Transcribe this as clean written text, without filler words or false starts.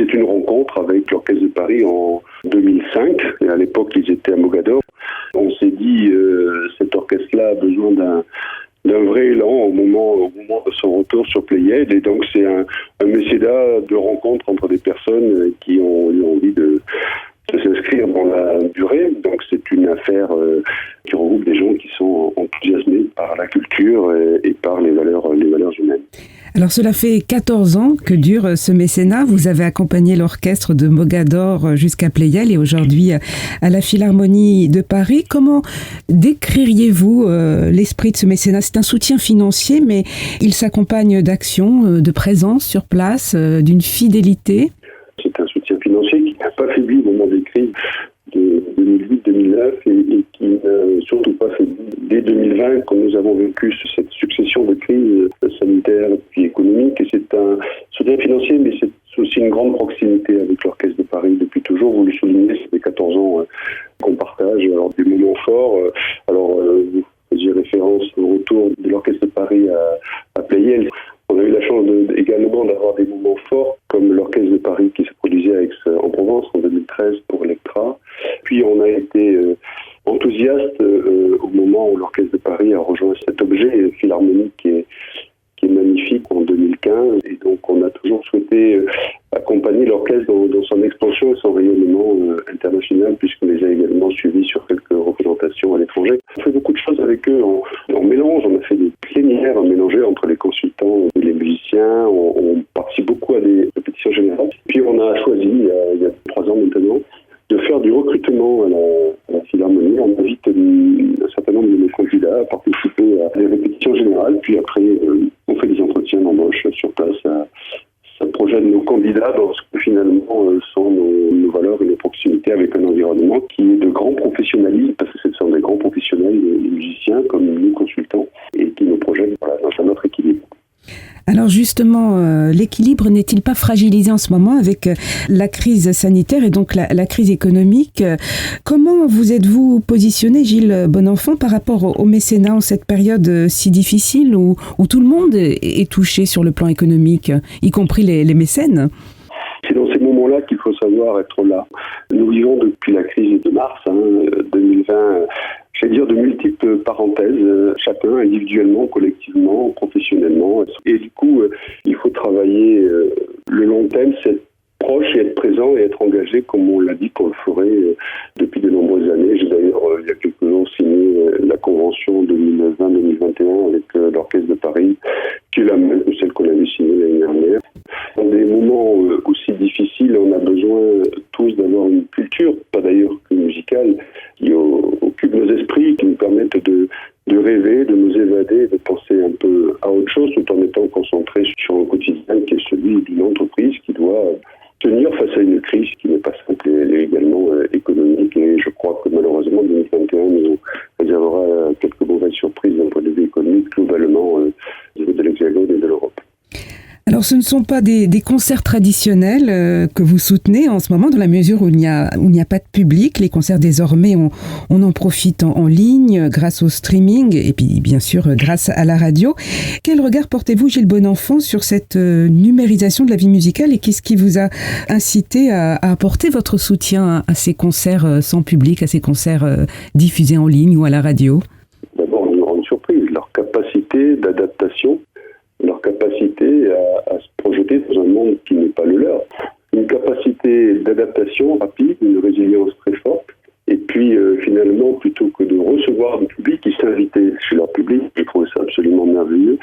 C'est une rencontre avec l'Orchestre de Paris en 2005. Et à l'époque, ils étaient à Mogador. On s'est dit, cet orchestre-là a besoin d'un vrai élan au moment de son retour sur Pléiades. Et donc, c'est un mécénat de rencontre entre des personnes qui ont eu envie de s'inscrire dans la durée. Donc, c'est une affaire qui regroupe des gens qui sont enthousiasmés par la culture et par les valeurs humaines. Alors, cela fait 14 ans que dure ce mécénat. Vous avez accompagné l'orchestre de Mogador jusqu'à Pleyel et aujourd'hui à la Philharmonie de Paris. Comment décririez-vous l'esprit de ce mécénat ? C'est un soutien financier, mais il s'accompagne d'actions, de présence sur place, d'une fidélité. C'est un soutien financier qui n'a pas faibli au moment des crises de 2008-2009 et qui n'a surtout pas faibli dès 2020 quand nous avons vécu cette succession de crises sanitaires puis économiques. Et c'est un soutien financier, mais c'est aussi une grande proximité avec l'Orchestre de Paris depuis toujours. Vous le soulignez, c'est des 14 ans qu'on partage. Alors des moments forts. Vous faisiez référence au retour de l'Orchestre de Paris à Pleyel. On a eu la chance également d'avoir des moments forts, comme l'Orchestre de Paris qui se produisait à Aix-en-Provence en 2013 pour Electra. Puis on a été enthousiaste au moment où l'Orchestre de Paris a rejoint cet objet philharmonique qui est magnifique en 2015. Et donc on a toujours souhaité accompagner l'orchestre dans son expansion et son rayonnement international, puisqu'on les a également suivis sur quelques représentations à l'étranger. On fait beaucoup de choses avec eux en mélange. On a fait des plénières mélangées entre les consultants et les musiciens. On participe beaucoup à des répétitions générales. Puis on a choisi, il y a 3 ans maintenant, de faire du recrutement à la Philharmonie. On invite un certain nombre de nos candidats à participer à des répétitions générales. Puis après, on fait des entretiens d'embauche sur place. Ça projette nos candidats dans ce que finalement sont nos valeurs et nos proximités avec un environnement qui est de grand professionnalisme, parce que ce sont des grands professionnels, les musiciens comme nous consultants, et qui nous projettent dans un autre équilibre. Alors justement, l'équilibre n'est-il pas fragilisé en ce moment avec la crise sanitaire et donc la crise économique ? Comment vous êtes-vous positionné, Gilles Bonenfant, par rapport au mécénat en cette période si difficile où tout le monde est touché sur le plan économique, y compris les mécènes ? C'est dans ces moments-là qu'il faut savoir être là. Nous vivons depuis la crise de mars 2020, de multiples parenthèses, chacun individuellement, collectivement, professionnellement. Et du coup, il faut travailler le long terme, c'est être proche et être présent et être engagé comme on l'a dit qu'on le ferait depuis de nombreuses années. J'ai d'ailleurs, il y a quelques jours, signé la convention 2020-2021 avec l'Orchestre de Paris, qui est la même que celle qu'on avait signée l'année dernière. Dans des moments aussi difficiles, on a besoin tous d'avoir une culture, pas d'ailleurs que musicale, qui occupe nos esprits, qui nous permettent de rêver, de nous évader, de penser un peu à autre chose, tout en étant concentré sur un quotidien qui est celui d'une entreprise qui doit tenir face à une crise qui n'est pas simple, elle est également économique. Et je crois que malheureusement 2021 nous réservera quelques mauvaises surprises d'un point de vue économique, globalement au niveau de l'Hexagone et de l'Europe. Alors ce ne sont pas des concerts traditionnels que vous soutenez en ce moment, dans la mesure où il n'y a pas de public. Les concerts désormais, on en profite en ligne grâce au streaming et puis bien sûr grâce à la radio. Quel regard portez-vous, Gilles Bonenfant, sur cette numérisation de la vie musicale et qu'est-ce qui vous a incité à apporter votre soutien à ces concerts sans public, à ces concerts diffusés en ligne ou à la radio ? D'abord, une grande surprise, leur capacité d'adaptation, leur capacité à se projeter dans un monde qui n'est pas le leur. Une capacité d'adaptation rapide, une résilience très forte. Et puis finalement, plutôt que de recevoir du public, ils s'invitaient chez leur public. Je trouvais ça absolument merveilleux.